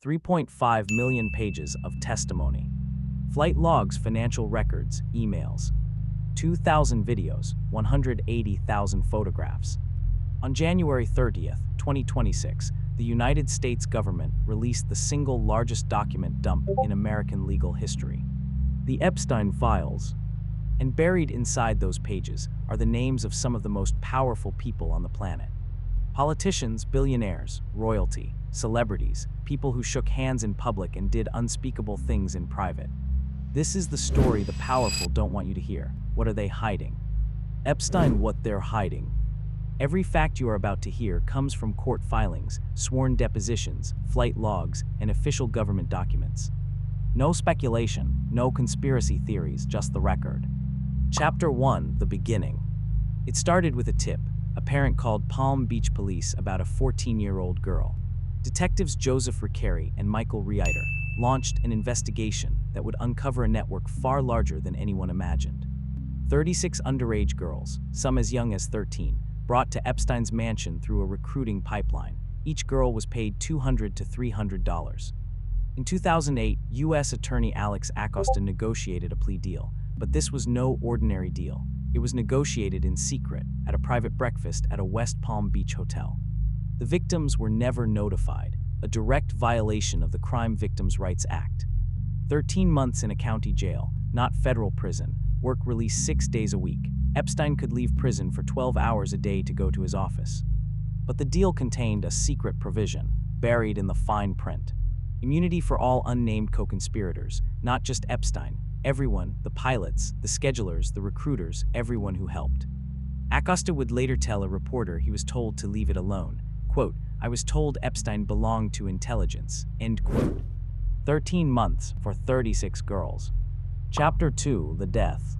3.5 million pages of testimony. Flight logs, financial records, emails. 2,000 videos, 180,000 photographs. On January 30th, 2026, the United States government released the single largest document dump in American legal history, the Epstein Files. And buried inside those pages are the names of some of the most powerful people on the planet. Politicians, billionaires, royalty, celebrities, people who shook hands in public and did unspeakable things in private. This is the story the powerful don't want you to hear. What are they hiding? Epstein, what they're hiding. Every fact you are about to hear comes from court filings, sworn depositions, flight logs, and official government documents. No speculation, no conspiracy theories, just the record. Chapter 1, The Beginning. It started with a tip. A parent called Palm Beach police about a 14-year-old girl. Detectives Joseph Recarey and Michael Reiter launched an investigation that would uncover a network far larger than anyone imagined. 36 underage girls, some as young as 13, brought to Epstein's mansion through a recruiting pipeline. Each girl was paid $200 to $300. In 2008, U.S. Attorney Alex Acosta negotiated a plea deal, but this was no ordinary deal. It was negotiated in secret at a private breakfast at a West Palm Beach hotel. The victims were never notified, a direct violation of the Crime Victims' Rights Act. 13 months in a county jail, not federal prison, work release 6 days a week. Epstein could leave prison for 12 hours a day to go to his office. But the deal contained a secret provision, buried in the fine print. Immunity for all unnamed co-conspirators, not just Epstein. Everyone, the pilots, the schedulers, the recruiters, everyone who helped. Acosta would later tell a reporter he was told to leave it alone. Quote, "I was told Epstein belonged to intelligence," end quote. 13 months for 36 girls. Chapter 2, The Death.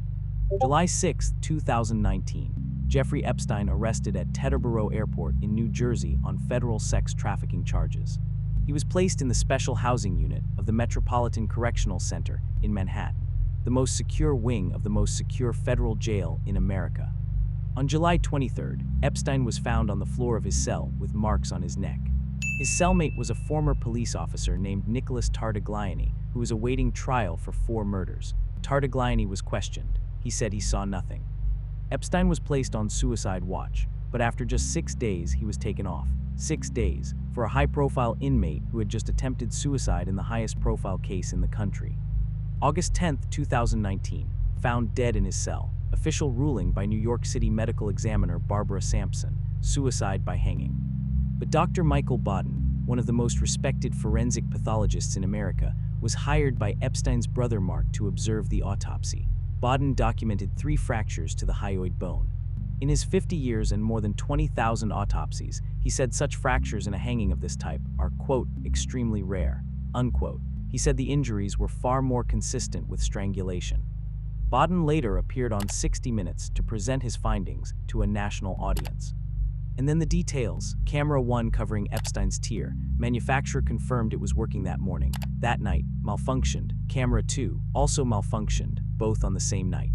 July 6, 2019. Jeffrey Epstein arrested at Teterboro Airport in New Jersey on federal sex trafficking charges. He was placed in the Special Housing Unit of the Metropolitan Correctional Center in Manhattan, the most secure wing of the most secure federal jail in America. On July 23rd, Epstein was found on the floor of his cell with marks on his neck. His cellmate was a former police officer named Nicholas Tartagliani, who was awaiting trial for 4 murders. Tartagliani was questioned. He said he saw nothing. Epstein was placed on suicide watch, but after just 6 days, he was taken off. 6 days for a high-profile inmate who had just attempted suicide in the highest-profile case in the country. August 10, 2019, found dead in his cell. Official ruling by New York City medical examiner Barbara Sampson, suicide by hanging. But Dr. Michael Baden, one of the most respected forensic pathologists in America, was hired by Epstein's brother Mark to observe the autopsy. Baden documented 3 fractures to the hyoid bone. In his 50 years and more than 20,000 autopsies, he said such fractures in a hanging of this type are, quote, extremely rare, unquote. He said the injuries were far more consistent with strangulation. Baden later appeared on 60 Minutes to present his findings to a national audience. And then the details. Camera 1 covering Epstein's tear. Manufacturer confirmed it was working that morning. That night, malfunctioned. Camera 2 also malfunctioned, both on the same night.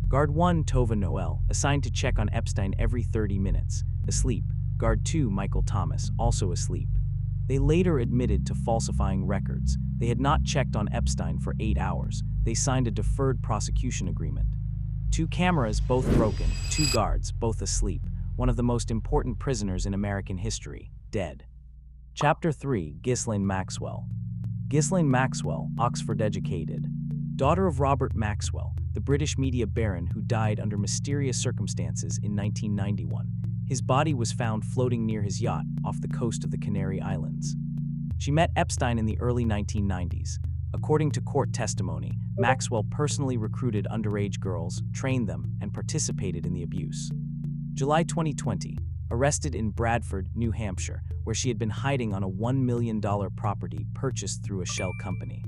Guard 1, Tova Noel, assigned to check on Epstein every 30 minutes, asleep. Guard 2, Michael Thomas, also asleep. They later admitted to falsifying records. They had not checked on Epstein for 8 hours. They signed a deferred prosecution agreement. 2 cameras, both broken. 2 guards, both asleep. One of the most important prisoners in American history, dead. Chapter 3, Ghislaine Maxwell. Ghislaine Maxwell, Oxford-educated. Daughter of Robert Maxwell, the British media baron who died under mysterious circumstances in 1991. His body was found floating near his yacht off the coast of the Canary Islands. She met Epstein in the early 1990s. According to court testimony, Maxwell personally recruited underage girls, trained them, and participated in the abuse. July 2020, arrested in Bradford, New Hampshire, where she had been hiding on a $1 million property purchased through a shell company.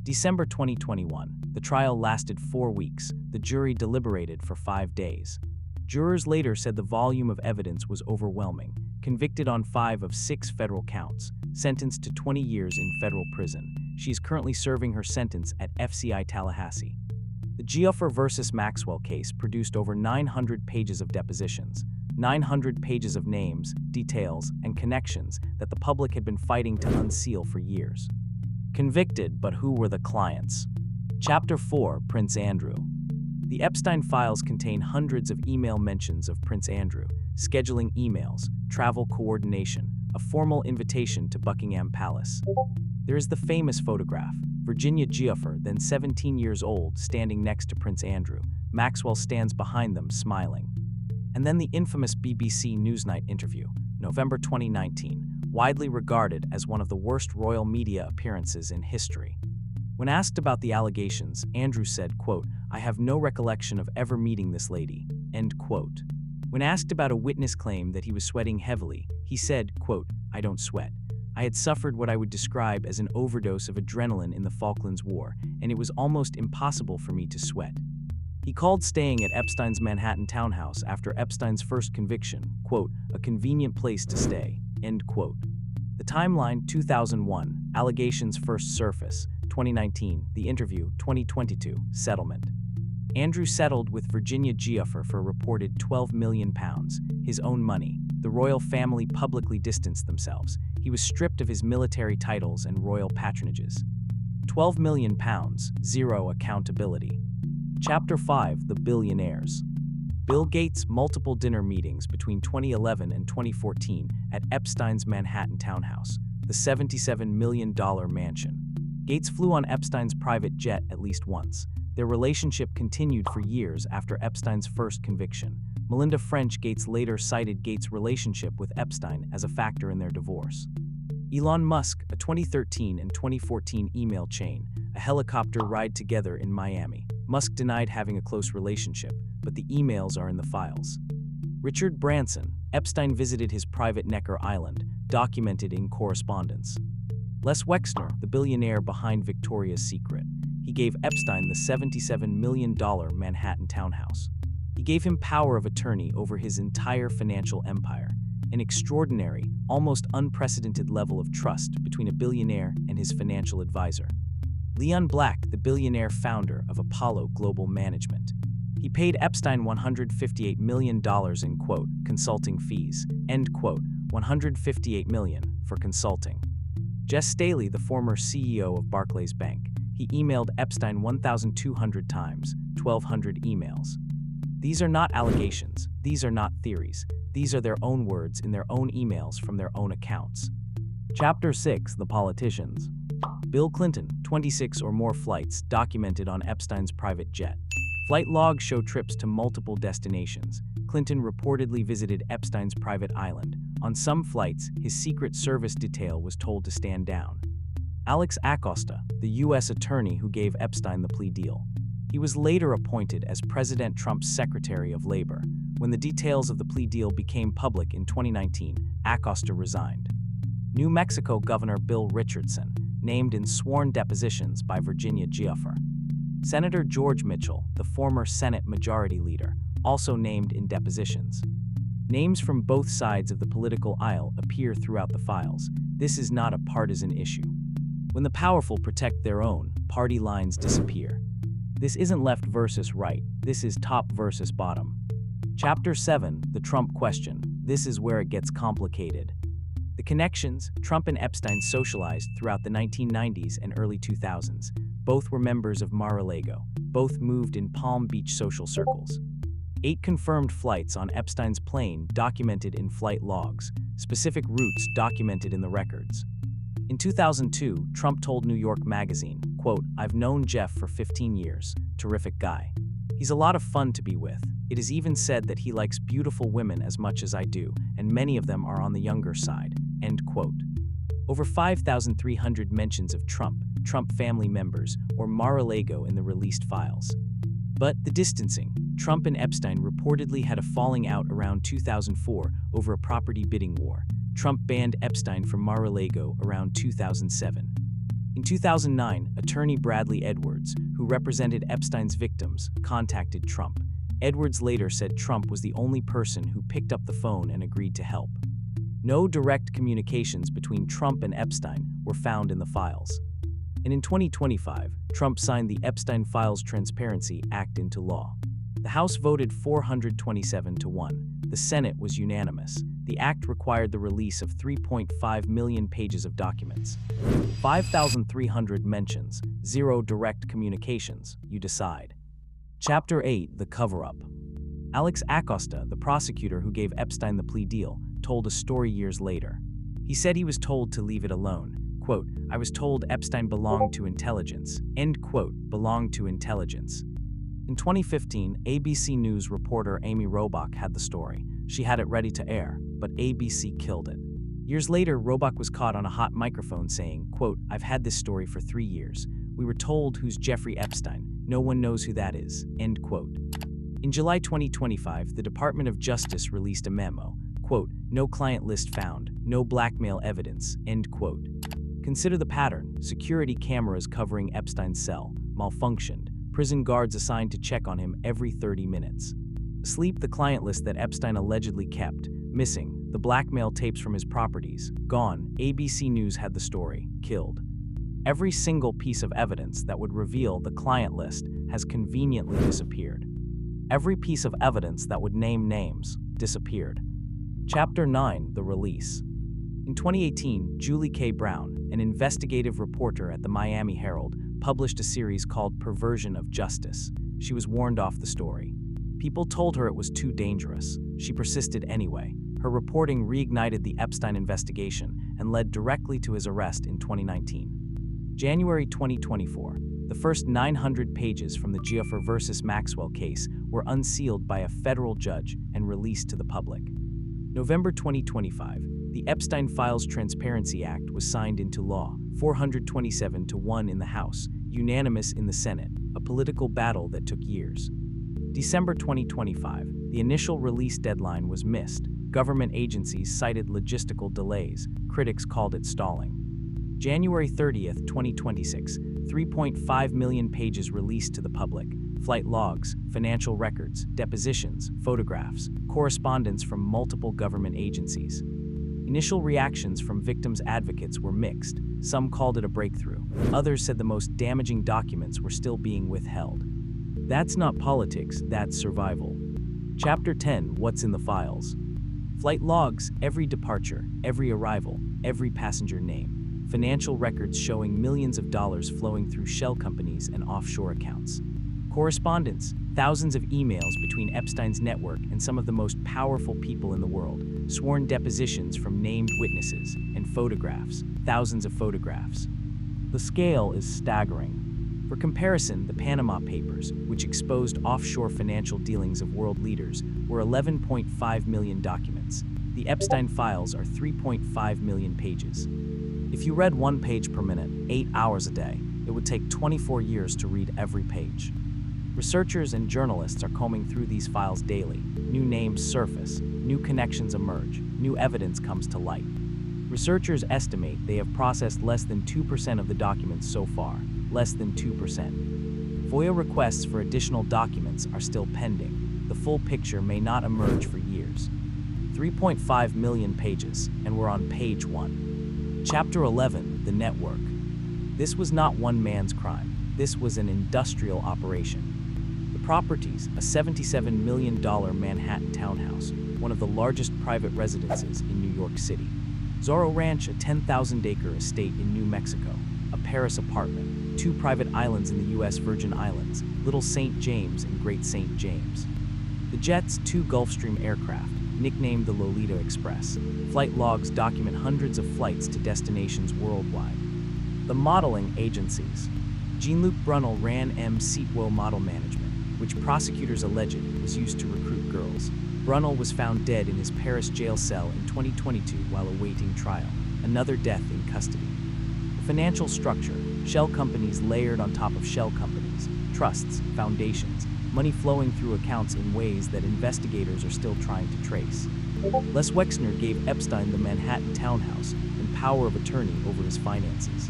December 2021, the trial lasted 4 weeks. The jury deliberated for 5 days. Jurors later said the volume of evidence was overwhelming. Convicted on 5 of 6 federal counts, sentenced to 20 years in federal prison. She is currently serving her sentence at FCI Tallahassee. The Gioffer versus Maxwell case produced over 900 pages of depositions. 900 pages of names, details, and connections that the public had been fighting to unseal for years. Convicted, but who were the clients? Chapter 4: Prince Andrew. The Epstein Files contain hundreds of email mentions of Prince Andrew, scheduling emails, travel coordination, a formal invitation to Buckingham Palace. There is the famous photograph, Virginia Giuffre, then 17 years old, standing next to Prince Andrew. Maxwell stands behind them, smiling. And then the infamous BBC Newsnight interview, November 2019, widely regarded as one of the worst royal media appearances in history. When asked about the allegations, Andrew said, quote, "I have no recollection of ever meeting this lady," end quote. When asked about a witness claim that he was sweating heavily, he said, quote, "I don't sweat. I had suffered what I would describe as an overdose of adrenaline in the Falklands War, and it was almost impossible for me to sweat." He called staying at Epstein's Manhattan townhouse after Epstein's first conviction, quote, "a convenient place to stay," end quote. The timeline: 2001, allegations first surface; 2019, the interview; 2022, settlement. Andrew settled with Virginia Giuffre for a reported £12 million, his own money. The royal family publicly distanced themselves. He was stripped of his military titles and royal patronages. £12 million, zero accountability. Chapter 5: The Billionaires. Bill Gates' multiple dinner meetings between 2011 and 2014 at Epstein's Manhattan townhouse, the $77 million mansion. Gates flew on Epstein's private jet at least once. Their relationship continued for years after Epstein's first conviction. Melinda French Gates later cited Gates' relationship with Epstein as a factor in their divorce. Elon Musk, a 2013 and 2014 email chain, a helicopter ride together in Miami. Musk denied having a close relationship, but the emails are in the files. Richard Branson, Epstein visited his private Necker Island, documented in correspondence. Les Wexner, the billionaire behind Victoria's Secret. He gave Epstein the $77 million Manhattan townhouse. He gave him power of attorney over his entire financial empire, an extraordinary, almost unprecedented level of trust between a billionaire and his financial advisor. Leon Black, the billionaire founder of Apollo Global Management. He paid Epstein $158 million in, quote, consulting fees, end quote, $158 million for consulting. Jess Staley, the former CEO of Barclays Bank. He emailed Epstein 1,200 times, 1,200 emails. These are not allegations. These are not theories. These are their own words in their own emails from their own accounts. Chapter 6: The Politicians. Bill Clinton, 26 or more flights documented on Epstein's private jet. Flight logs show trips to multiple destinations. Clinton reportedly visited Epstein's private island. On some flights, his Secret Service detail was told to stand down. Alex Acosta, the U.S. attorney who gave Epstein the plea deal. He was later appointed as President Trump's Secretary of Labor. When the details of the plea deal became public in 2019, Acosta resigned. New Mexico Governor Bill Richardson, named in sworn depositions by Virginia Giuffre. Senator George Mitchell, the former Senate Majority Leader, also named in depositions. Names from both sides of the political aisle appear throughout the files. This is not a partisan issue. When the powerful protect their own, party lines disappear. This isn't left versus right, this is top versus bottom. Chapter 7: The Trump Question. This is where it gets complicated. The connections: Trump and Epstein socialized throughout the 1990s and early 2000s. Both were members of Mar-a-Lago. Both moved in Palm Beach social circles. 8 confirmed flights on Epstein's plane documented in flight logs. Specific routes documented in the records. In 2002, Trump told New York Magazine, quote, "I've known Jeff for 15 years. Terrific guy. He's a lot of fun to be with. It is even said that he likes beautiful women as much as I do, and many of them are on the younger side," end quote. Over 5,300 mentions of Trump family members, or Mar-a-Lago in the released files. But the distancing: Trump and Epstein reportedly had a falling out around 2004 over a property bidding war. Trump banned Epstein from Mar-a-Lago around 2007. In 2009, attorney Bradley Edwards, who represented Epstein's victims, contacted Trump. Edwards later said Trump was the only person who picked up the phone and agreed to help. No direct communications between Trump and Epstein were found in the files. And in 2025, Trump signed the Epstein Files Transparency Act into law. The House voted 427 to 1. the Senate was unanimous. The act required the release of 3.5 million pages of documents. 5,300 mentions, 0 direct communications, you decide. Chapter 8, The Cover-Up. Alex Acosta, the prosecutor who gave Epstein the plea deal, told a story years later. He said he was told to leave it alone. Quote, "I was told Epstein belonged to intelligence." End quote, belonged to intelligence. In 2015, ABC News reporter Amy Robach had the story. She had it ready to air, but ABC killed it. Years later, Robach was caught on a hot microphone saying, quote, "I've had this story for 3 years. We were told who's Jeffrey Epstein. No one knows who that is." End quote. In July 2025, the Department of Justice released a memo, quote, "No client list found, no blackmail evidence," end quote. Consider the pattern: security cameras covering Epstein's cell malfunctioned, prison guards assigned to check on him every 30 minutes. Asleep, the client list that Epstein allegedly kept, missing, the blackmail tapes from his properties, gone. ABC News had the story, killed. Every single piece of evidence that would reveal the client list has conveniently disappeared. Every piece of evidence that would name names disappeared. Chapter 9, The Release. In 2018, Julie K. Brown, an investigative reporter at the Miami Herald, published a series called Perversion of Justice. She was warned off the story. People told her it was too dangerous. She persisted anyway. Her reporting reignited the Epstein investigation and led directly to his arrest in 2019. January 2024, the first 900 pages from the Giaffer versus Maxwell case were unsealed by a federal judge and released to the public. November 2025, the Epstein Files Transparency Act was signed into law, 427 to 1 in the House, unanimous in the Senate, a political battle that took years. December 2025, the initial release deadline was missed. Government agencies cited logistical delays. Critics called it stalling. January 30th, 2026, 3.5 million pages released to the public. Flight logs, financial records, depositions, photographs, correspondence from multiple government agencies. Initial reactions from victims' advocates were mixed. Some called it a breakthrough. Others said the most damaging documents were still being withheld. That's not politics, that's survival. Chapter 10, What's in the Files. Flight logs, every departure, every arrival, every passenger name. Financial records showing millions of dollars flowing through shell companies and offshore accounts. Correspondence, thousands of emails between Epstein's network and some of the most powerful people in the world. Sworn depositions from named witnesses, and photographs, thousands of photographs. The scale is staggering. For comparison, the Panama Papers, which exposed offshore financial dealings of world leaders, were 11.5 million documents. The Epstein Files are 3.5 million pages. If you read 1 page per minute, 8 hours a day, it would take 24 years to read every page. Researchers and journalists are combing through these files daily. New names surface, new connections emerge, new evidence comes to light. Researchers estimate they have processed less than 2% of the documents so far, less than 2%. FOIA requests for additional documents are still pending. The full picture may not emerge for years. 3.5 million pages, and we're on page 1. Chapter 11, The Network. This was not one man's crime. This was an industrial operation. The properties, a $77 million Manhattan townhouse, one of the largest private residences in New York City. Zorro Ranch, a 10,000-acre estate in New Mexico, a Paris apartment, 2 private islands in the U.S. Virgin Islands, Little St. James and Great St. James. The jets, 2 Gulfstream aircraft, nicknamed the Lolita Express. Flight logs document hundreds of flights to destinations worldwide. The modeling agencies. Jean-Luc Brunel ran M. Sitwo Model Management, which prosecutors alleged was used to recruit girls. Brunel was found dead in his Paris jail cell in 2022 while awaiting trial, another death in custody. The financial structure, shell companies layered on top of shell companies, trusts, foundations, money flowing through accounts in ways that investigators are still trying to trace. Les Wexner gave Epstein the Manhattan townhouse and power of attorney over his finances.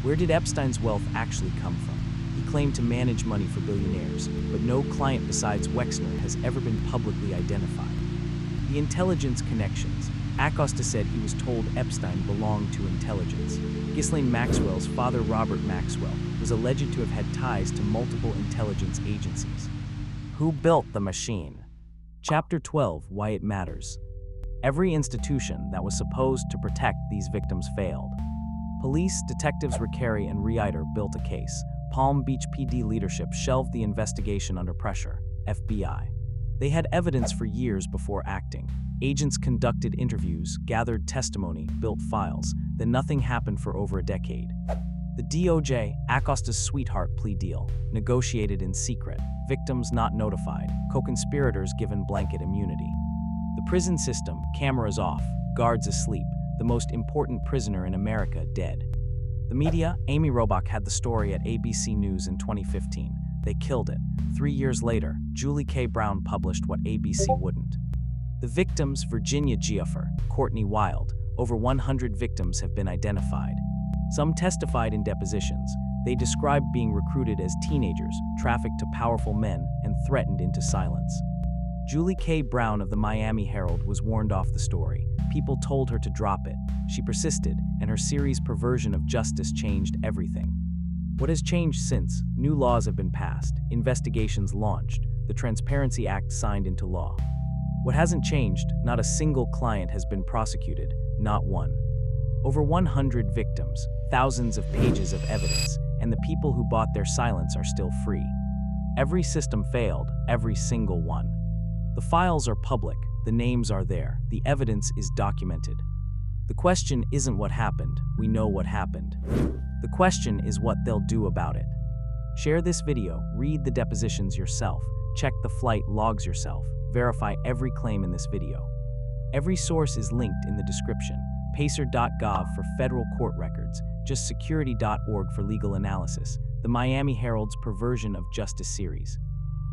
Where did Epstein's wealth actually come from? He claimed to manage money for billionaires, but no client besides Wexner has ever been publicly identified. The intelligence connections. Acosta said he was told Epstein belonged to intelligence. Ghislaine Maxwell's father, Robert Maxwell, was alleged to have had ties to multiple intelligence agencies. Who built the machine? Chapter 12: Why It Matters. Every institution that was supposed to protect these victims failed. Police, detectives Rickeri and Reiter built a case. Palm Beach PD leadership shelved the investigation under pressure. FBI. They had evidence for years before acting. Agents conducted interviews, gathered testimony, built files. Then nothing happened for over a decade. The DOJ, Acosta's sweetheart plea deal, negotiated in secret. Victims not notified. Co-conspirators given blanket immunity. The prison system, cameras off, guards asleep. The most important prisoner in America dead. The media, Amy Robach had the story at ABC News in 2015. They killed it. 3 years later, Julie K. Brown published what ABC wouldn't. The victims, Virginia Giaffer, Courtney Wild. Over 100 victims have been identified. Some testified in depositions. They described being recruited as teenagers, trafficked to powerful men, and threatened into silence. Julie K. Brown of the Miami Herald was warned off the story. People told her to drop it. She persisted, and her series' perversion of justice changed everything. What has changed since? New laws have been passed, investigations launched, the Transparency Act signed into law. What hasn't changed? Not a single client has been prosecuted, not one. Over 100 victims, thousands of pages of evidence, and the people who bought their silence are still free. Every system failed, every single one. The files are public, the names are there, the evidence is documented. The question isn't what happened, we know what happened. The question is what they'll do about it. Share this video, read the depositions yourself, check the flight logs yourself, verify every claim in this video. Every source is linked in the description. Pacer.gov for federal court records, justsecurity.org for legal analysis, the Miami Herald's Perversion of Justice series.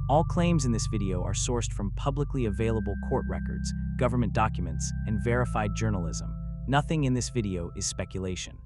All claims in this video are sourced from publicly available court records, government documents, and verified journalism. Nothing in this video is speculation.